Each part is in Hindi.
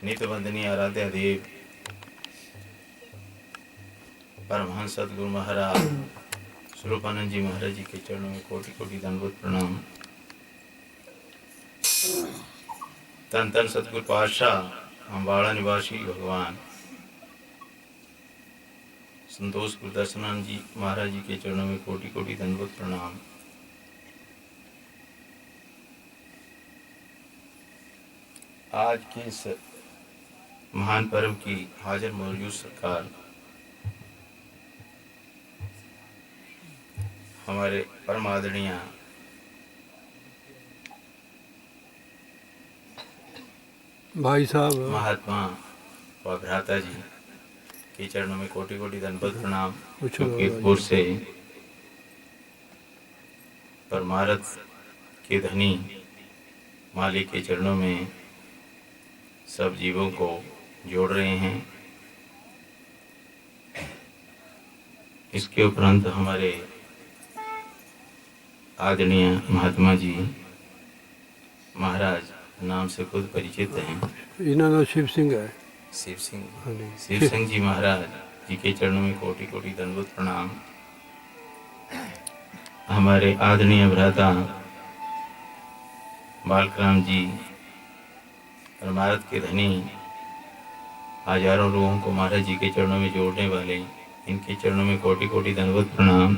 नित वंदनीय आराध्य देव परमहंस सतगुरु महाराज स्वरूपानंद जी महाराज जी के चरणों में कोटि कोटि दंडवत प्रणाम। तन तन सतगुरु पातशाह अम्बाड़ा निवासी भगवान संतोष गुरदर्शनानंद जी महाराज जी के चरणों में कोटि कोटि दंडवत प्रणाम। आज के इस महान पर्व की हाजिर मौजूद सरकार हमारे परम आदरणीय भाई साहब महात्मा व भ्राता जी के चरणों में कोटि कोटि दंडवत प्रणाम। कीर्तपुर से परमारथ के धनी मालिक के चरणों में सब जीवों को जोड़ रहे हैं। इसके उपरांत हमारे आदरणीय महात्मा जी महाराज नाम से खुद परिचित हैं। इन्होंने शिव सिंह है। शिव सिंह जी महाराज जी के चरणों में कोटि कोटि दंडवत प्रणाम। हमारे आदरणीय भ्राता बालकराम जी परमारथ के धनी हजारों लोगों को महाराज जी के चरणों में जोड़ने वाले, इनके चरणों में कोटि कोटि दंडवत प्रणाम।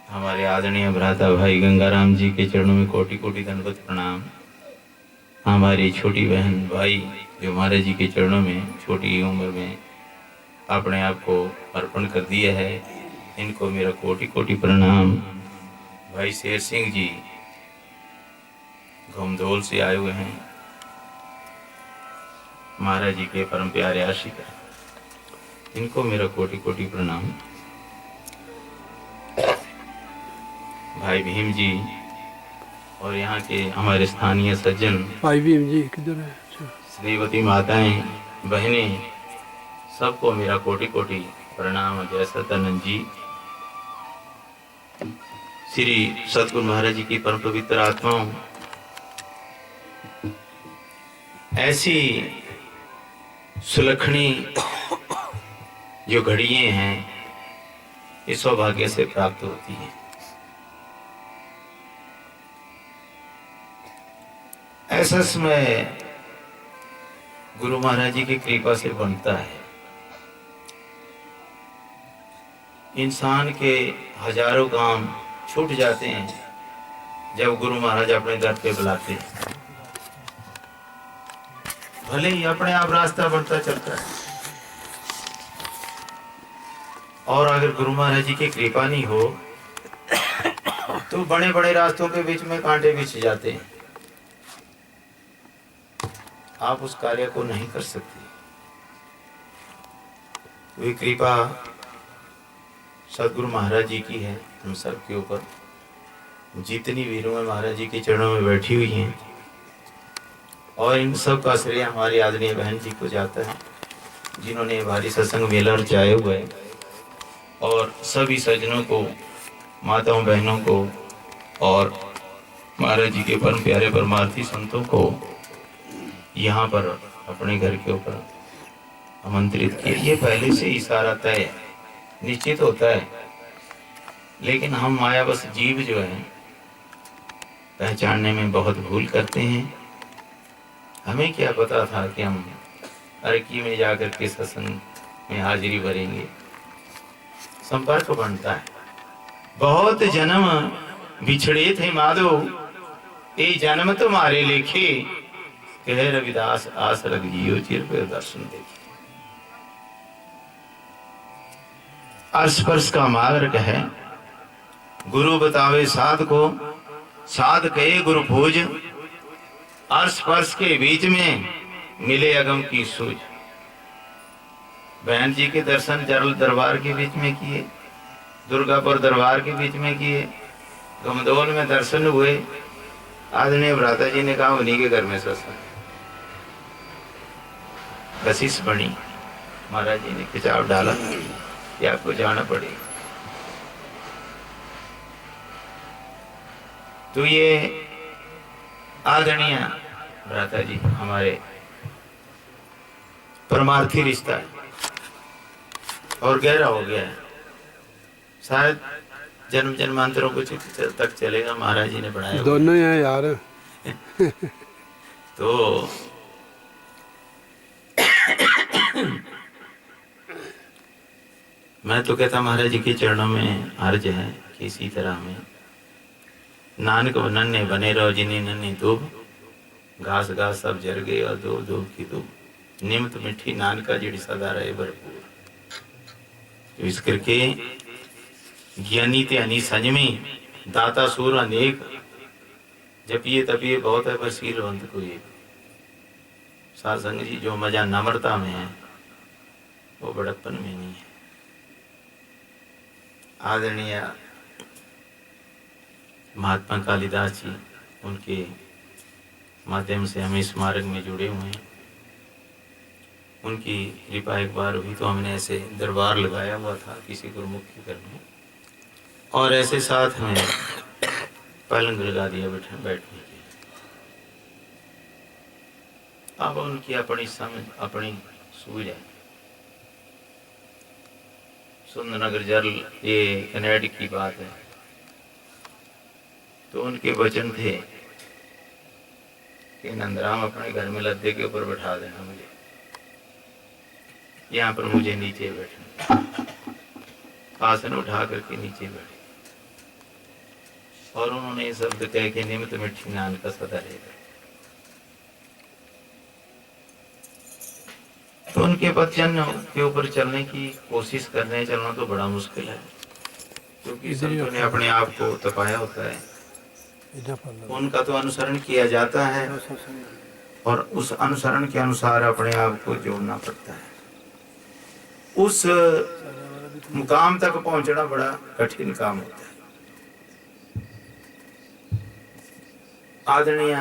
हमारे आदरणीय भ्राता भाई गंगाराम जी के चरणों में कोटि कोटि दंडवत प्रणाम। हमारी छोटी बहन भाई जो महाराज जी के चरणों में छोटी उम्र में अपने आप को अर्पण कर दिया है, इनको मेरा कोटि कोटि प्रणाम। भाई शेर सिंह जी घुमदौल से आए हुए हैं, महाराज जी के परम प्यारे आशिक, इनको मेरा कोटि कोटि प्रणाम। भाई भीम जी और यहाँ के हमारे स्थानीय सज्जन भाई भीम जी किधर है? श्रीवती माताएं बहनें, सबको मेरा कोटि कोटि प्रणाम। जय सदानंद जी। श्री सतगुरु महाराज जी की परम पवित्र आत्माओं, ऐसी सुलखनी जो घड़ियां हैं इस सौभाग्य से प्राप्त होती है। ऐसा समय गुरु महाराज जी की कृपा से बनता है। इंसान के हजारों काम छूट जाते हैं जब गुरु महाराज अपने दर पे बुलाते हैं। भले ही अपने आप रास्ता बनता चलता है, और अगर गुरु महाराज जी की कृपा नहीं हो तो बड़े बड़े रास्तों के बीच में कांटे बिछ जाते हैं, आप उस कार्य को नहीं कर सकते। वही कृपा सदगुरु महाराज जी की है हम सब के ऊपर। जितनी वीरों में महाराज जी के चरणों में बैठी हुई हैं, और इन सब का श्रेय हमारी आदरणीय बहन जी को जाता है, जिन्होंने भारी सत्संग मेला रचाए हुए हैं, और सभी सज्जनों को, माताओं बहनों को और महाराज जी के परम प्यारे परमार्थी संतों को यहाँ पर अपने घर के ऊपर आमंत्रित किया। ये पहले से ही सारा तय निश्चित होता है, लेकिन हम मायावश जीव जो है पहचानने में बहुत भूल करते हैं। हमें क्या पता था कि हम अरकी में जाकर के सत्संग में हाजिरी भरेंगे। संपर्क बनता है। बहुत जन्म बिछड़े थे माधो, ये जन्म तुम्हारे लेखे, कह रविदास आस लग जियो चिर पे दर्शन देखे। स्पर्श का मार्ग है, गुरु बतावे साध को, साध कहे गुरु पूज, स्पर्श के बीच में मिले अगम की सूझ। बहन जी के दर्शन जरल दरबार के बीच में किए, दुर्गापुर दरबार के बीच में किए, गमदौल में दर्शन हुए। आदरणीय भ्राता जी ने कहा उन्हीं के घर में सत्संग। कशिश बनी, महाराज जी ने खिंचाव डाला कि आपको जाना पड़ेगा। तो ये आदरणीय भ्राता जी हमारे परमार्थी रिश्ता है और गहरा हो गया है, शायद जन्म जन्मांतरों को तक चलेगा। महाराज जी ने बढ़ाया दोनों ही हैं यार। तो मैं तो कहता महाराज जी के चरणों में अर्ज है कि इसी तरह में नानक नन्हे बने रहो, जिन्हें नन्ही दूब घास घास सब जर गए और दूब दूब की दूब निमत मिठी नानका जिड़ी सदा रहे भरपूर। इस करके ज्ञानी ते अनी संयमी दाता सूर अनेक, जपिए तपिए बहुत है पर शीलवंत को एक। साधुसंग जी जो मजा नम्रता में है वो बड़प्पन में नहीं है। आदरणीय महात्मा कालिदास जी, उनके माध्यम से हम इस मार्ग में जुड़े हुए हैं। उनकी कृपा एक बार हुई तो हमने ऐसे दरबार लगाया हुआ था किसी गुरुमुखी करने, और ऐसे साथ में पलंग लगा दिया बैठने के। अब उनकी अपनी समझ अपनी सूझ है। सुंदरनगर जल ये कनेड की बात है, तो उनके वचन थे कि नंदराम अपने घर में लद्दे के ऊपर बैठा देना मुझे, यहाँ पर मुझे नीचे बैठना। आसन उठा करके नीचे बैठे और उन्होंने ये शब्द कह के निमित मिठी नान का सदा रहेगा। तो उनके वचन के ऊपर चलने की कोशिश कर रहे हैं। चलना तो बड़ा मुश्किल है, क्योंकि संतों ने अपने आप को तपाया होता है। उनका तो अनुसरण किया जाता है और उस अनुसरण के अनुसार अपने आप को जोड़ना पड़ता है। उस मुकाम तक पहुंचना बड़ा कठिन काम होता है। आदरणीय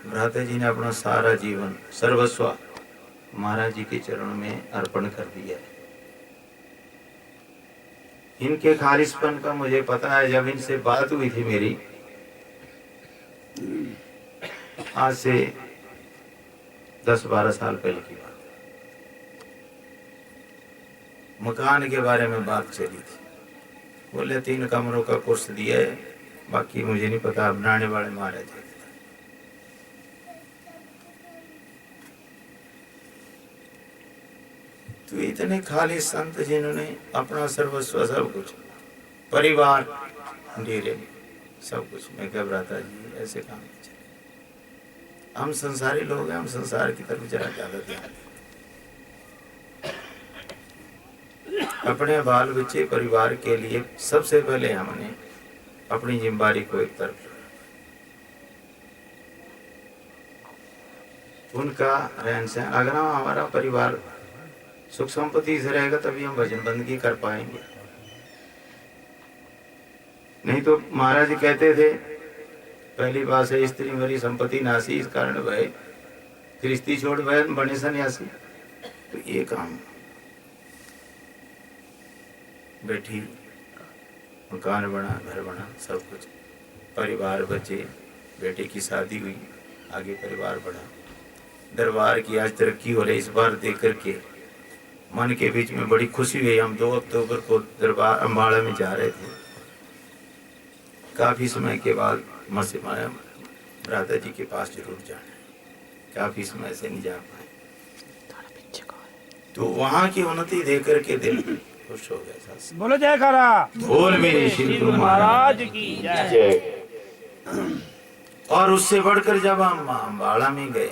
भ्राता जी ने अपना सारा जीवन सर्वस्व महाराज जी के चरणों में अर्पण कर दिया है। इनके खालिसपन का मुझे पता है। जब इनसे बात हुई थी मेरी आज से 10-12 साल पहले की बात, मकान के बारे में बात चली थी। बोले 3 कमरों का कोर्स दिया है, बाकी मुझे नहीं पता, बनाने वाले महाराज जी। तो इतने खाली संत जिन्होंने अपना सर्वस्व सब कुछ, परिवार डेरे सब कुछ। मैं घबराता जी ऐसे काम नहीं चले। हम संसारी लोग हैं, हम संसार की तरफ जरा ज्यादा ध्यान दें। अपने बाल बच्चे परिवार के लिए सबसे पहले हमने अपनी जिम्मेदारी को एक तरफ, उनका रहन सहन। अगर हम हमारा परिवार सुख संपत्ति से रहेगा तभी हम भजन बंदगी कर पाएंगे। नहीं तो महाराज जी कहते थे पहली बात है स्त्री मरी संपत्ति नासी, इस कारण वह क्रिस्ती छोड़ वह बने सन्यासी। तो ये काम बैठी, मकान बना, घर बना, सब कुछ, परिवार, बच्चे, बेटे की शादी हुई, आगे परिवार बढ़ा, दरबार की आज तरक्की हो रही। इस बार देख करके मन के बीच में बड़ी खुशी हुई। हम 2 अक्टूबर को दरबार अम्बाड़ा में जा रहे थे। काफी समय के बाद भ्राता जी के पास जरूर जाना है, काफी समय से नहीं जा पाए। तो वहाँ की उन्नति देख करके दिल खुश हो गया। बोलो जयकारा, बोल मेरे श्री गुरु महाराज की जय। और उससे बढ़कर जब हम अम्बाड़ा में गए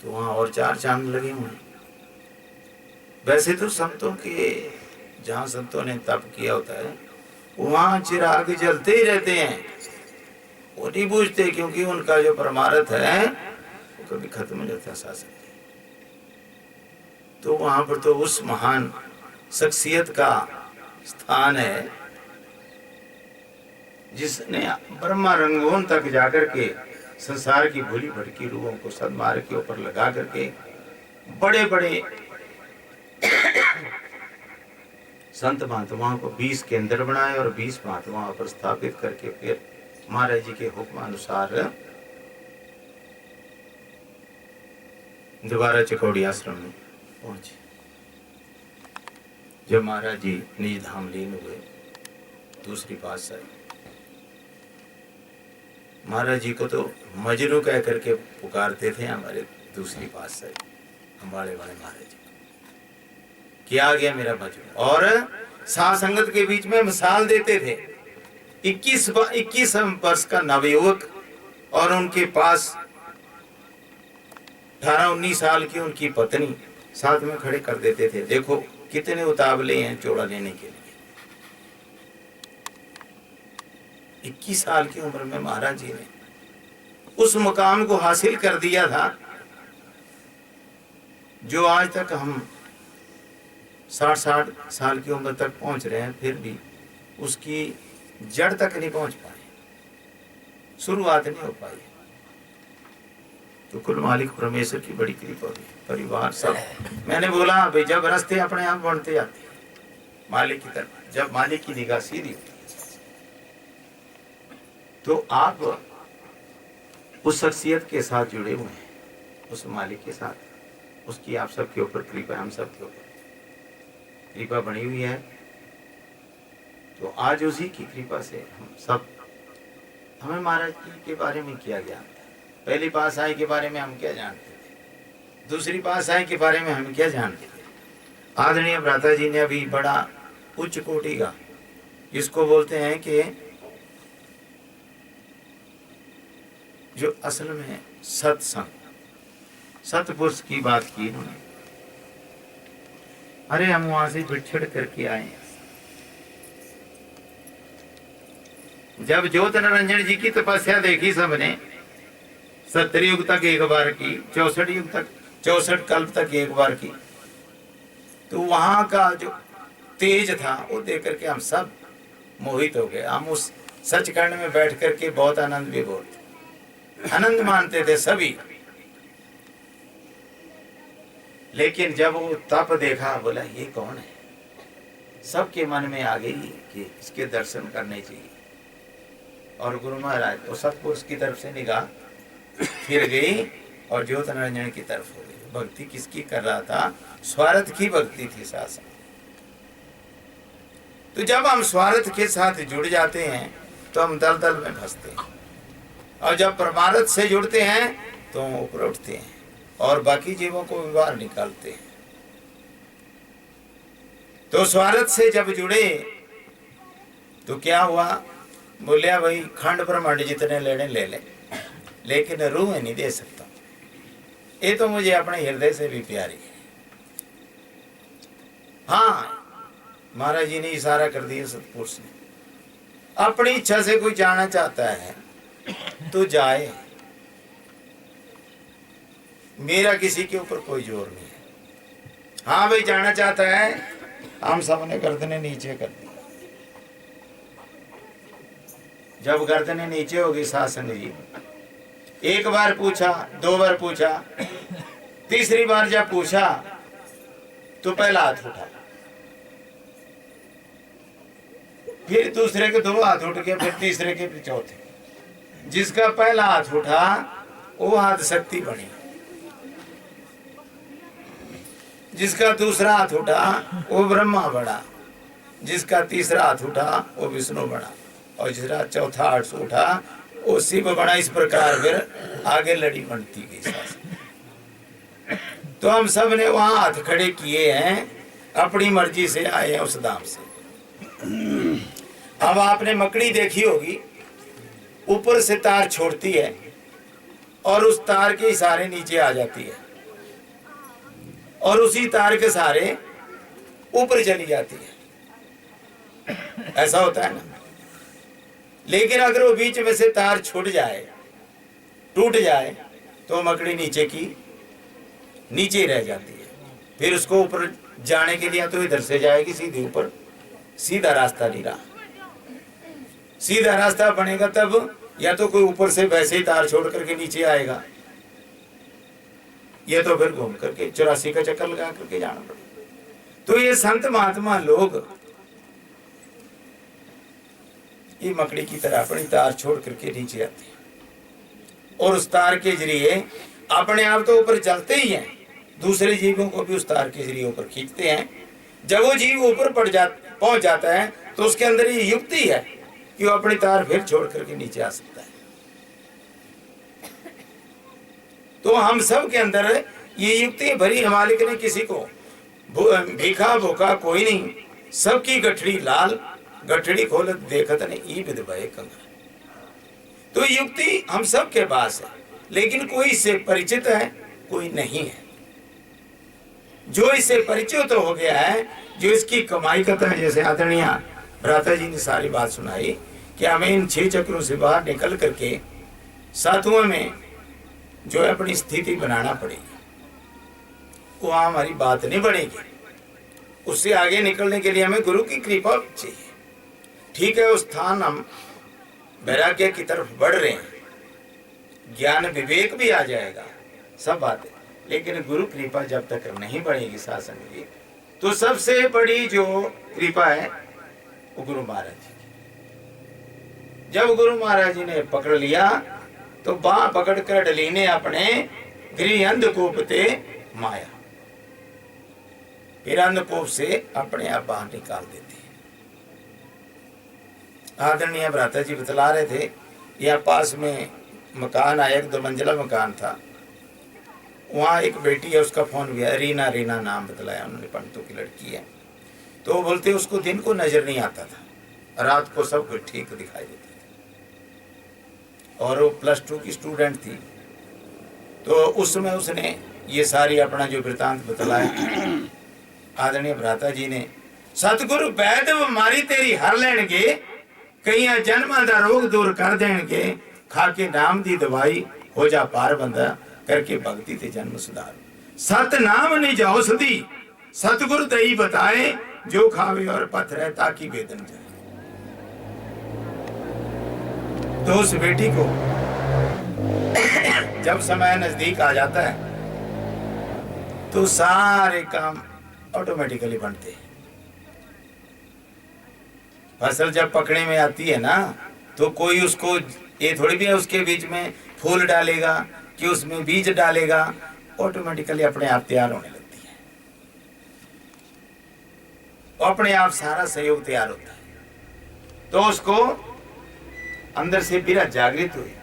तो वहाँ और 4 चांद लगे हुए। वैसे तो संतों के, जहाँ संतों ने तप किया होता है वहाँ चिराग जलते ही रहते हैं, वो नहीं बूझते, क्योंकि उनका जो परमार्थ है वो कभी खत्म नहीं होता शासन। तो वहां पर तो उस महान शख्सियत का स्थान है जिसने ब्रह्मा रंगोन तक जाकर के संसार की भूली भटकी रूहों को सदमार्ग के ऊपर लगा करके बड़े बड़े संत महात्माओं को 20 केंद्र बनाए और 20 महात्माओं पर स्थापित करके फिर महाराज जी के हुक्म अनुसार दोबारा चिकौड़ी आश्रम में पहुंचे। जब महाराज जी निज धाम लीन हुए, दूसरी पातशाही, महाराज जी को तो मजनू कह करके पुकारते थे हमारे दूसरी पातशाही अम्बाड़े वाले महाराज जी। क्या गया मेरा मजनू, और साध संगत के बीच में मिसाल देते थे। 21 वर्ष का नवयुवक और उनके पास 18-19 साल की उनकी पत्नी साथ में खड़े कर देते थे। देखो कितने उतावले हैं चोड़ा लेने के लिए। 21 साल की उम्र में महाराज जी ने उस मुकाम को हासिल कर दिया था जो आज तक हम 60 साल की उम्र तक पहुंच रहे हैं, फिर भी उसकी जड़ तक नहीं पहुंच पाए, शुरुआत नहीं हो पाई। तो कुल मालिक परमेश्वर की बड़ी कृपा हुई। परिवार सब, मैंने बोला भाई जब रास्ते अपने आप बढ़ते जाते हैं मालिक की तरफ, जब मालिक की निगाह सीधी होती है तो आप उस शख्सियत के साथ जुड़े हुए हैं, उस मालिक के साथ, उसकी आप सबके ऊपर कृपा, हम सबके ऊपर कृपा बनी हुई है। तो आज उसी की कृपा से हम सब, हमें महाराज जी के बारे में क्या ज्ञान था, पहली पातशाही के बारे में हम क्या जानते थे, दूसरी पातशाही के बारे में हम क्या जानते थे। आदरणीय भ्राता जी ने अभी बड़ा उच्च कोटि का, जिसको बोलते हैं कि जो असल में सत्संग, सतपुरुष की बात की उन्होंने। अरे हम वहां से बिछड़ करके आए हैं। जब ज्योत निरंजन जी की तपस्या देखी सबने, 70 युग तक एक बार की, 64 युग तक, 64 कल्प तक एक बार की, तो वहां का जो तेज था वो देख करके हम सब मोहित हो गए। हम उस सचखंड में बैठ करके बहुत आनंद विभोर थे, आनंद मानते थे सभी। लेकिन जब वो तप देखा, बोला ये कौन है, सबके मन में आ गई कि इसके दर्शन करने चाहिए। और गुरु महाराज वो सतपुरुष की तरफ से निगाह फिर गई और ज्योत निरंजन की तरफ हो गई। भक्ति किसकी कर रहा था, स्वार्थ की भक्ति थी साथ। तो जब हम स्वार्थ के साथ जुड़ जाते हैं तो हम दलदल में फंसते हैं, और जब परमार्थ से जुड़ते हैं तो हम ऊपर उठते हैं और बाकी जीवों को बाहर निकालते हैं। तो स्वार्थ से जब जुड़े तो क्या हुआ, बोलिया भाई खंड ब्रह्मांड जितने लेने ले ले, लेकिन रूह नहीं दे सकता, ये तो मुझे अपने हृदय से भी प्यारी है। हाँ, महाराज जी ने इशारा कर दिया सतपुरुष ने, अपनी इच्छा से कोई जाना चाहता है तो जाए, मेरा किसी के ऊपर कोई जोर नहीं है। हाँ भाई जाना चाहता है, हम सबने गर्दनें नीचे कर दी। जब गर्दनें नीचे होगी शासन जी, एक बार पूछा, 2 बार पूछा, तीसरी बार जब पूछा तो पहला हाथ उठा, फिर दूसरे के 2 हाथ उठ के, फिर तीसरे के, फिर चौथे। जिसका पहला हाथ उठा वो हाथ शक्ति बनी, जिसका दूसरा हाथ उठा वो ब्रह्मा बना, जिसका तीसरा हाथ उठा वो विष्णु बना, और जिसका चौथा हाथ उठा वो शिव बना। इस प्रकार फिर आगे लड़ी बनती गई। तो हम सब ने वहां हाथ खड़े किए हैं, अपनी मर्जी से आए हैं उस धाम से। अब आपने मकड़ी देखी होगी, ऊपर से तार छोड़ती है और उस तार के इशारे नीचे आ जाती है, और उसी तार के सहारे ऊपर चली जाती है। ऐसा होता है ना। लेकिन अगर वो बीच में से तार छूट जाए, टूट जाए, तो मकड़ी नीचे की नीचे रह जाती है। फिर उसको ऊपर जाने के लिए तो इधर से जाएगी सीधे ऊपर, सीधा रास्ता नहीं रहा। सीधा रास्ता बनेगा तब या तो कोई ऊपर से वैसे ही तार छोड़ करके नीचे आएगा, या तो फिर घूम करके 84 का चक्कर लगा करके जाना पड़ेगा। तो ये संत महात्मा लोग ये मकड़ी की तरह अपनी तार छोड़ करके नीचे आते हैं, और उस तार के जरिए अपने आप तो ऊपर चलते ही हैं, दूसरे जीवों को भी उस तार के जरिए ऊपर खींचते हैं। जब वो जीव ऊपर पहुंच जाता है तो उसके अंदर ये युक्ति है कि वो अपनी तार फिर छोड़ करके नीचे आ सकता है। तो हम सब के अंदर ये युक्ति भरी, मालिक ने किसी को भीखा भूखा कोई नहीं, सबकी गठड़ी लाल, गठड़ी खोलत देखत ने ई विद भय कंगाल। तो युक्ति हम सब के पास है, लेकिन कोई इससे परिचित है, कोई नहीं है। जो इससे परिचित तो हो गया है, जो इसकी कमाई करता है, जैसे आदरणीय भ्राता जी ने सारी बात सुनाई कि हमें इन 6 चक्रों से बाहर निकल करके 7वें में जो है अपनी स्थिति बनाना पड़ेगी। वहाँ हमारी बात नहीं बढ़ेगी। उससे आगे निकलने के लिए हमें गुरु की कृपा चाहिए। ठीक है, उस स्थान हम वैराग्य की तरफ बढ़ रहे हैं, ज्ञान विवेक भी आ जाएगा, सब बातें, लेकिन गुरु कृपा जब तक नहीं बढ़ेगी शासन की, तो सबसे बड़ी जो कृपा है वो गुरु महाराज जी की। जब गुरु महाराज जी ने पकड़ लिया तो बाह पकड़ कर डली ने अपने गृह अंधकूप ते माया, फिर अंधकूप से अपने आप बाहर निकाल देते। आदरणीय भ्राता जी बतला रहे थे, यहाँ पास में मकान आया, 1-2 मंजिला मकान था, वहाँ एक बेटी है, उसका फोन भी है, रीना नाम बतलाया उन्होंने, पंडितों की लड़की है। तो वो बोलते उसको दिन को नजर नहीं आता था, रात को सब कुछ ठीक दिखाई देता था, और वो +2 की स्टूडेंट थी। तो उस समय उसने ये सारी अपना जो वृतांत बतलाया। आदरणीय भ्राता जी ने, सतगुरु वैद मारी तेरी हर लेंगे, कई जन्म दा रोग दूर कर देंगे, खाके नाम दी दवाई हो जा पार बंदा, करके भक्ति ते जन्म सुधार। सत नाम नहीं जाओ सदी, सतगुरु दई बताए, जो खावे और पत्थर ताकि वेदन जाए। तो उस बेटी को जब समय नजदीक आ जाता है तो सारे काम ऑटोमेटिकली बनते हैं। फसल जब पकने में आती है ना, तो कोई उसको ये थोड़ी भी है उसके बीच में फूल डालेगा कि उसमें बीज डालेगा, ऑटोमेटिकली अपने आप तैयार होने लगती है, अपने आप सारा सहयोग तैयार होता है। तो उसको अंदर से बिना जागृत हुई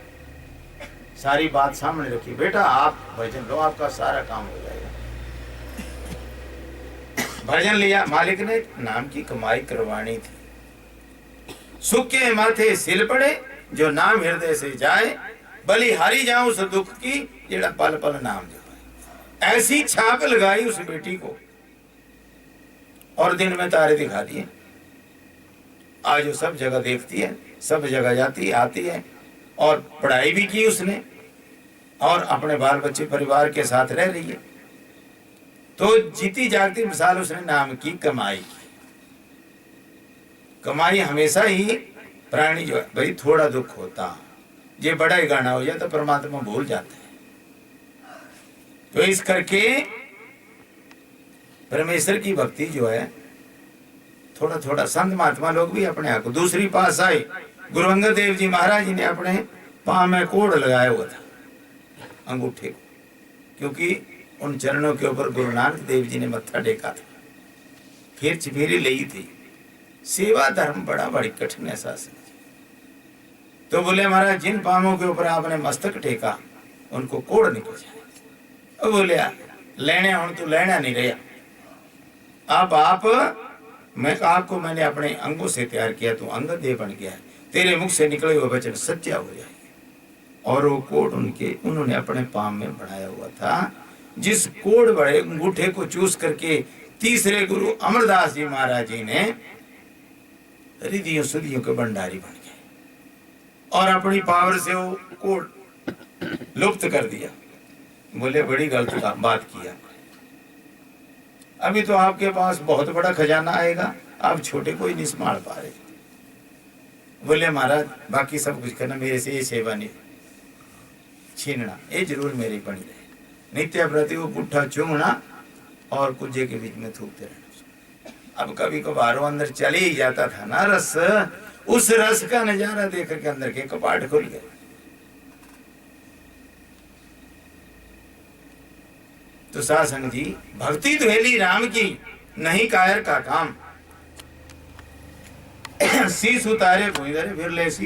सारी बात सामने रखी, बेटा आप भजन लो, आपका सारा काम हो जाएगा। भजन लिया, मालिक ने नाम की कमाई करवानी थी। सुख के माथे सिल पड़े, जो नाम हृदय से जाए, बलि हारी जाऊं उस दुख की, जेड़ा पल पल नाम जपाए। ऐसी छाप लगाई उस बेटी को, और दिन में तारे दिखा दिए। आज वो सब जगह देखती है, सब जगह जाती आती है, और पढ़ाई भी की उसने, और अपने बाल बच्चे परिवार के साथ रह रही है। तो जीती जागती मिसाल उसने नाम की कमाई की। कमाई हमेशा ही प्राणी जो है, भाई थोड़ा दुख होता, ये बड़ा ही गाना हो जाए तो परमात्मा भूल जाते हैं। तो इस करके परमेश्वर की भक्ति जो है, थोड़ा थोड़ा संत महात्मा लोग भी अपने आप को, दूसरी पास आए, गुरु अंगद देव जी महाराज जी ने अपने पांव में कोड़ लगाया हुआ था, अंगूठे को, क्योंकि उन चरणों के ऊपर गुरु नानक देव जी ने मत्था टेका था, फिर चिफेरी ली थी। सेवा धर्म बड़ी कठिन है शासन। तो बोले महाराज, जिन पांवों के ऊपर आपने मस्तक टेका उनको कोड़ निकल जाए। अब बोले लेने हूं तो लेना नहीं रहा, अब आप आपको मैंने अपने अंगों से तैयार किया, तो अंगद देव बन गया, तेरे मुख से निकले हुए वचन सच्चा हो जाएंगे। और वो कोड उन्होंने अपने पांव में बढ़ाया हुआ था, जिस कोड बड़े अंगूठे को चूस करके तीसरे गुरु अमरदास जी महाराज जी ने रिधियों सुधियों के भंडारी बन गए, और अपनी पावर से वो कोड लुप्त कर दिया। बोले बड़ी गलत बात किया, अभी तो आपके पास बहुत बड़ा खजाना आएगा, आप छोटे को ही नहीं संभाल पा रहे। बोले महाराज, बाकी सब कुछ करना, मेरे से ये सेवा नहीं छीनना, ये जरूर मेरी बनी रहे। नित्य प्रति वो पुट्ठा चूमना और कुजे के बीच में थूकते रहना। अब कभी कभार अंदर चले ही जाता था ना रस, उस रस का नजारा देख के अंदर के कपाट खुल गए। तो सासंग जी भक्ति दुहेली राम की नहीं कायर का काम शीस उतारे भुइंदर फिर ले सी